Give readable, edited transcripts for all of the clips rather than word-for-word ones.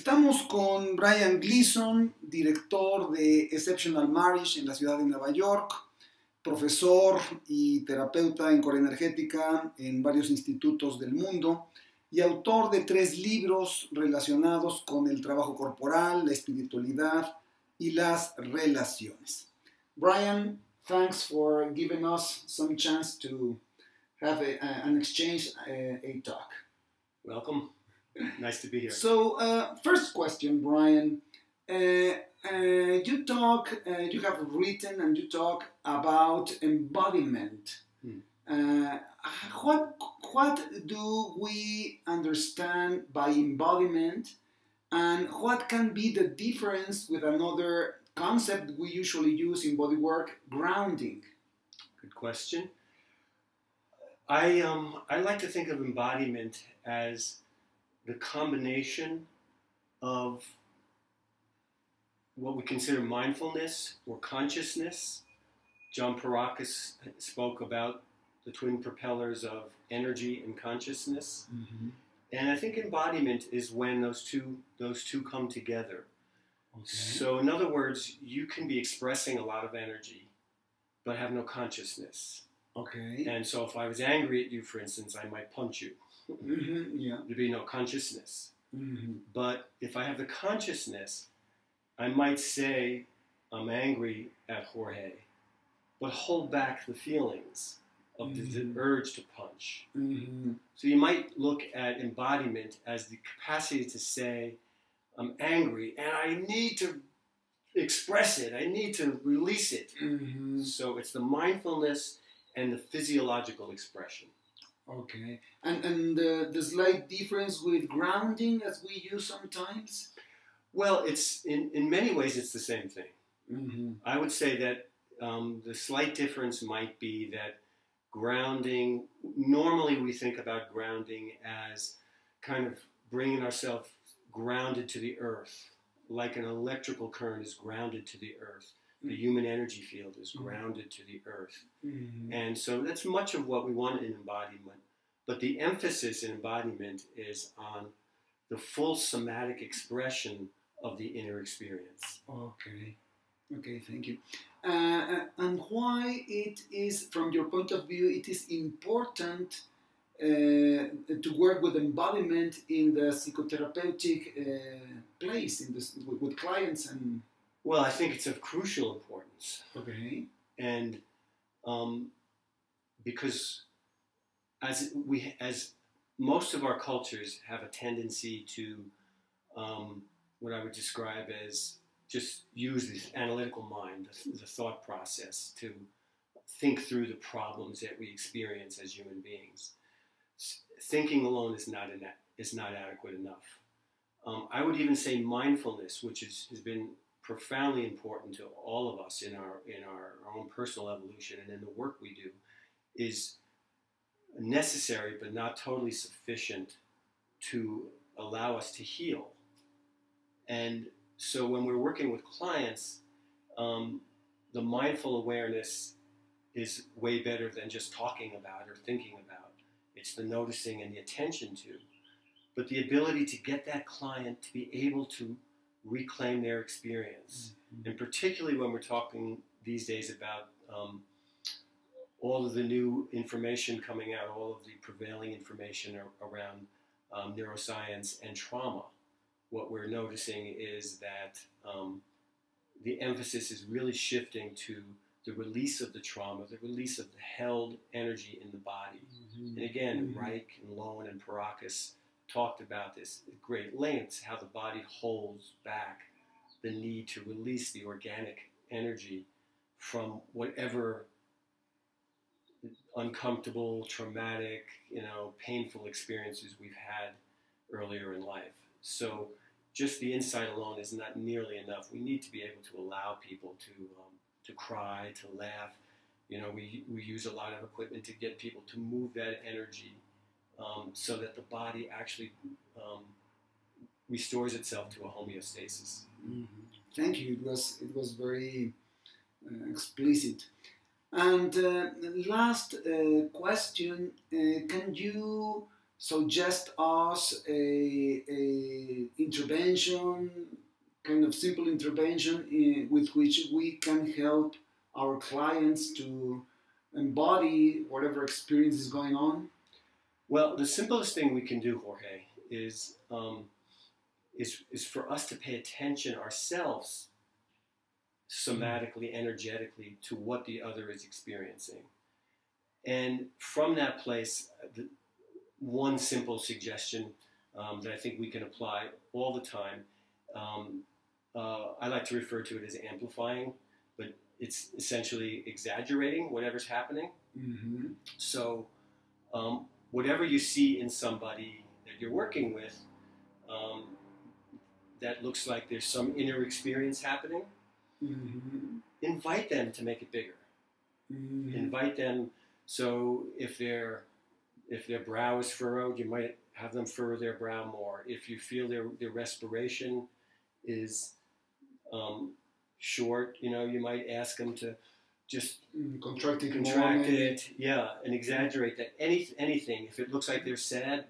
Estamos con Brian Gleason, director de Exceptional Marriage en la ciudad de Nueva York, profesor y terapeuta en corenergética en varios institutos del mundo y autor de 3 libros relacionados con el trabajo corporal, la espiritualidad y las relaciones. Brian, thanks for giving us some chance to have an exchange, a talk. Welcome. Nice to be here. So, first question, Brian. You have written and you talk about embodiment. What do we understand by embodiment, and what can be the difference with another concept we usually use in bodywork, grounding? Good question. I like to think of embodiment as the combination of what we consider mindfulness or consciousness. John Parakis spoke about the twin propellers of energy and consciousness. Mm-hmm. And I think embodiment is when those two come together. Okay. So in other words, you can be expressing a lot of energy, but have no consciousness. Okay. And so if I was angry at you, for instance, I might punch you. Mm-hmm, yeah. There'd be no consciousness. Mm-hmm. But if I have the consciousness, I might say, I'm angry at Jorge, but hold back the feelings of the urge to punch. Mm-hmm. So you might look at embodiment as the capacity to say, I'm angry and I need to express it. I need to release it. Mm-hmm. So it's the mindfulness and the physiological expression. Okay. And the slight difference with grounding as we use sometimes? Well, it's in many ways it's the same thing. Mm-hmm. I would say that the slight difference might be that grounding, normally we think about grounding as kind of bringing ourselves grounded to the earth, like an electrical current is grounded to the earth. The human energy field is grounded to the earth. Mm-hmm. And so that's much of what we want in embodiment. But the emphasis in embodiment is on the full somatic expression of the inner experience. Okay. Okay, thank you. And why it is, from your point of view, it is important to work with embodiment in the psychotherapeutic place, with clients and... Well, I think it's of crucial importance. Okay. And because as most of our cultures have a tendency to what I would describe as just use the analytical mind, the thought process, to think through the problems that we experience as human beings. Thinking alone is not adequate enough. I would even say mindfulness, which has been profoundly important to all of us in our own personal evolution and in the work we do, is necessary but not totally sufficient to allow us to heal. And so when we're working with clients, the mindful awareness is way better than just talking about or thinking about. It's the noticing and the attention to. But the ability to get that client to be able to reclaim their experience. Mm-hmm. And particularly when we're talking these days about all of the new information coming out, all of the prevailing information around neuroscience and trauma, what we're noticing is that the emphasis is really shifting to the release of the trauma, the release of the held energy in the body. Mm-hmm. And again, Reich and Lowen and Parakis talked about this at great lengths, how the body holds back the need to release the organic energy from whatever uncomfortable, traumatic, painful experiences we've had earlier in life. So just the insight alone is not nearly enough. We need to be able to allow people to cry, to laugh. We use a lot of equipment to get people to move that energy so that the body actually restores itself to a homeostasis. Mm-hmm. Thank you. It was very explicit. And last question: can you suggest us a intervention, kind of simple intervention with which we can help our clients to embody whatever experience is going on? Well, the simplest thing we can do, Jorge, is for us to pay attention ourselves, somatically, energetically, to what the other is experiencing. And from that place, one simple suggestion that I think we can apply all the time, I like to refer to it as amplifying, but it's essentially exaggerating whatever's happening. Mm-hmm. So whatever you see in somebody that you're working with, that looks like there's some inner experience happening, mm-hmm. invite them to make it bigger. Mm-hmm. Invite them. So if their brow is furrowed, you might have them furrow their brow more. If you feel their respiration is short, you might ask them to just contract it, yeah, and exaggerate that. Anything. If it looks like they're sad,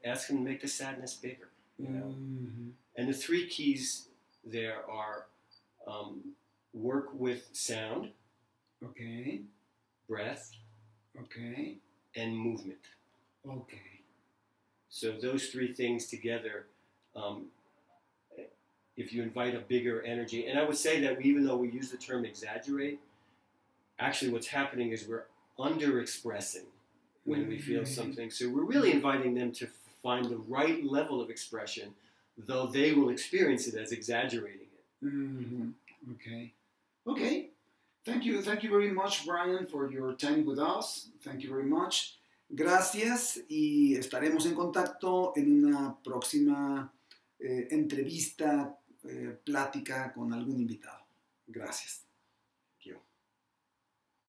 ask them to make the sadness bigger. Mm-hmm. And the three keys there are work with sound, okay, breath, okay, and movement. Okay. So those three things together, if you invite a bigger energy, and I would say that even though we use the term exaggerate, actually what's happening is we're under-expressing when we feel something. So we're really inviting them to find the right level of expression, though they will experience it as exaggerating it. Mm-hmm. Okay. Okay. Thank you very much, Brian, for your time with us. Thank you very much. Gracias y estaremos en contacto en una próxima entrevista, plática con algún invitado. Gracias.